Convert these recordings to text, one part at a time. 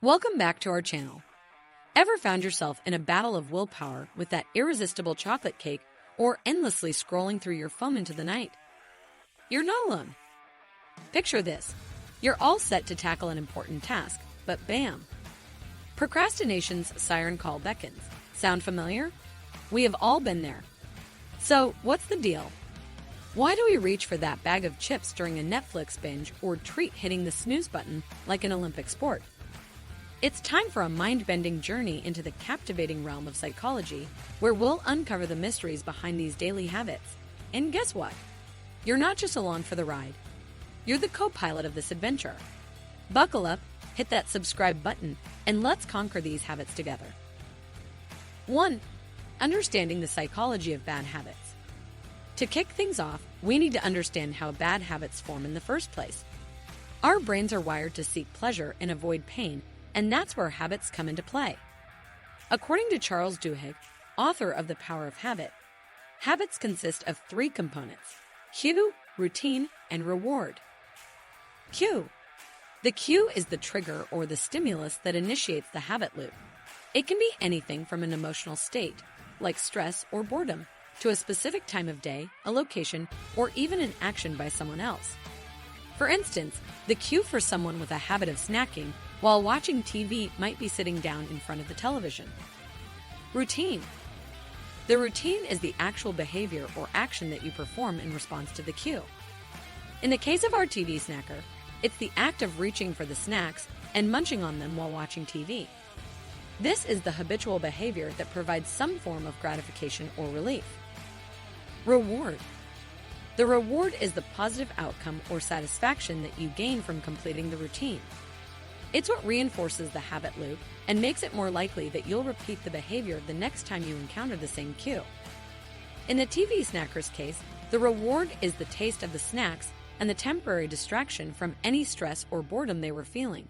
Welcome back to our channel. Ever found yourself in a battle of willpower with that irresistible chocolate cake or endlessly scrolling through your phone into the night? You're not alone. Picture this. You're all set to tackle an important task, but bam! Procrastination's siren call beckons. Sound familiar? We have all been there. So, what's the deal? Why do we reach for that bag of chips during a Netflix binge or treat hitting the snooze button like an Olympic sport? It's time for a mind-bending journey into the captivating realm of psychology, where we'll uncover the mysteries behind these daily habits. And guess what? You're not just along for the ride. You're the co-pilot of this adventure. Buckle up, hit that subscribe button, and let's conquer these habits together. 1. Understanding the psychology of bad habits. To kick things off, we need to understand how bad habits form in the first place. Our brains are wired to seek pleasure and avoid pain, and that's where habits come into play. According to Charles Duhigg, author of The Power of Habit, habits consist of 3 components: cue, routine, and reward. Cue. The cue is the trigger or the stimulus that initiates the habit loop. It can be anything from an emotional state, like stress or boredom, to a specific time of day, a location, or even an action by someone else. For instance, the cue for someone with a habit of snacking while watching TV might be sitting down in front of the television. Routine. The routine is the actual behavior or action that you perform in response to the cue. In the case of our TV snacker, it's the act of reaching for the snacks and munching on them while watching TV. This is the habitual behavior that provides some form of gratification or relief. Reward. The reward is the positive outcome or satisfaction that you gain from completing the routine. It's what reinforces the habit loop and makes it more likely that you'll repeat the behavior the next time you encounter the same cue. In the TV snacker's case, the reward is the taste of the snacks and the temporary distraction from any stress or boredom they were feeling.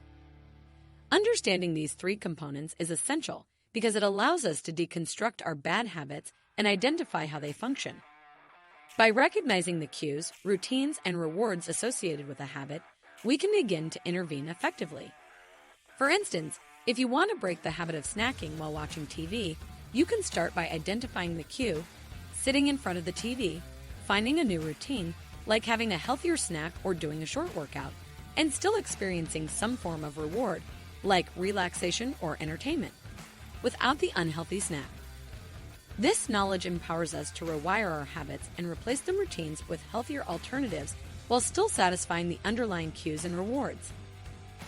Understanding these 3 components is essential because it allows us to deconstruct our bad habits and identify how they function. By recognizing the cues, routines, and rewards associated with a habit, we can begin to intervene effectively. For instance, if you want to break the habit of snacking while watching TV, you can start by identifying the cue, sitting in front of the TV, finding a new routine, like having a healthier snack or doing a short workout, and still experiencing some form of reward, like relaxation or entertainment, without the unhealthy snack. This knowledge empowers us to rewire our habits and replace the routines with healthier alternatives while still satisfying the underlying cues and rewards.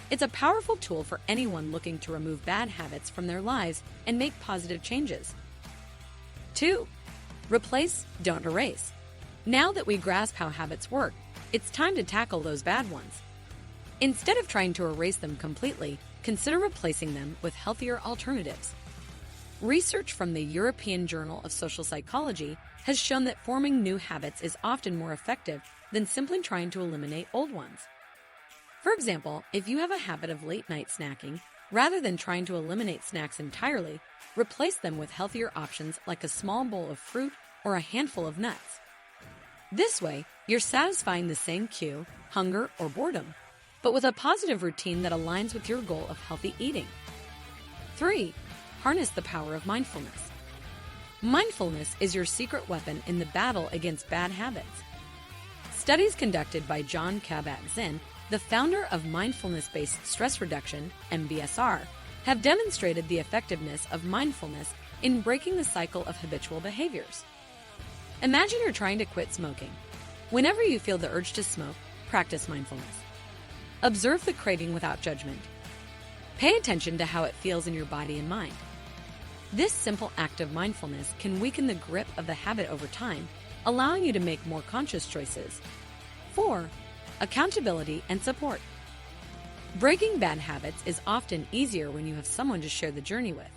It's a powerful tool for anyone looking to remove bad habits from their lives and make positive changes. 2. Replace, don't erase. Now that we grasp how habits work, it's time to tackle those bad ones. Instead of trying to erase them completely, consider replacing them with healthier alternatives. Research from the European Journal of Social Psychology has shown that forming new habits is often more effective than simply trying to eliminate old ones. For example, if you have a habit of late-night snacking, rather than trying to eliminate snacks entirely, replace them with healthier options like a small bowl of fruit or a handful of nuts. This way, you're satisfying the same cue, hunger, or boredom, but with a positive routine that aligns with your goal of healthy eating. 3. Harness the power of mindfulness. Mindfulness is your secret weapon in the battle against bad habits. Studies conducted by Jon Kabat-Zinn, the founder of mindfulness-based stress reduction, MBSR, have demonstrated the effectiveness of mindfulness in breaking the cycle of habitual behaviors. Imagine you're trying to quit smoking. Whenever you feel the urge to smoke, practice mindfulness. Observe the craving without judgment. Pay attention to how it feels in your body and mind. This simple act of mindfulness can weaken the grip of the habit over time, allowing you to make more conscious choices. 4. Accountability and support. Breaking bad habits is often easier when you have someone to share the journey with.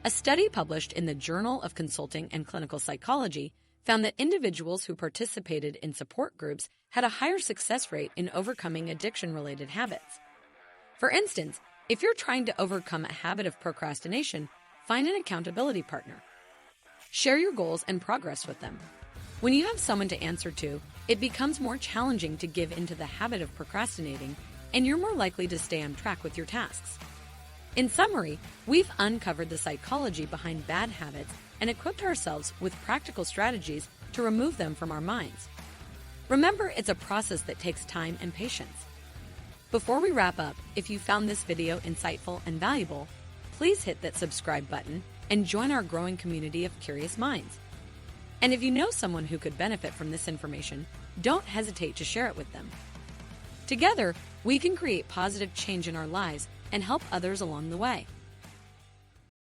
A study published in the Journal of Consulting and Clinical Psychology found that individuals who participated in support groups had a higher success rate in overcoming addiction-related habits. For instance, if you're trying to overcome a habit of procrastination, find an accountability partner. Share your goals and progress with them. When you have someone to answer to, it becomes more challenging to give into the habit of procrastinating, and you're more likely to stay on track with your tasks. In summary, we've uncovered the psychology behind bad habits and equipped ourselves with practical strategies to remove them from our minds. Remember, it's a process that takes time and patience. Before we wrap up, if you found this video insightful and valuable, please hit that subscribe button and join our growing community of curious minds. And if you know someone who could benefit from this information, don't hesitate to share it with them. Together, we can create positive change in our lives and help others along the way.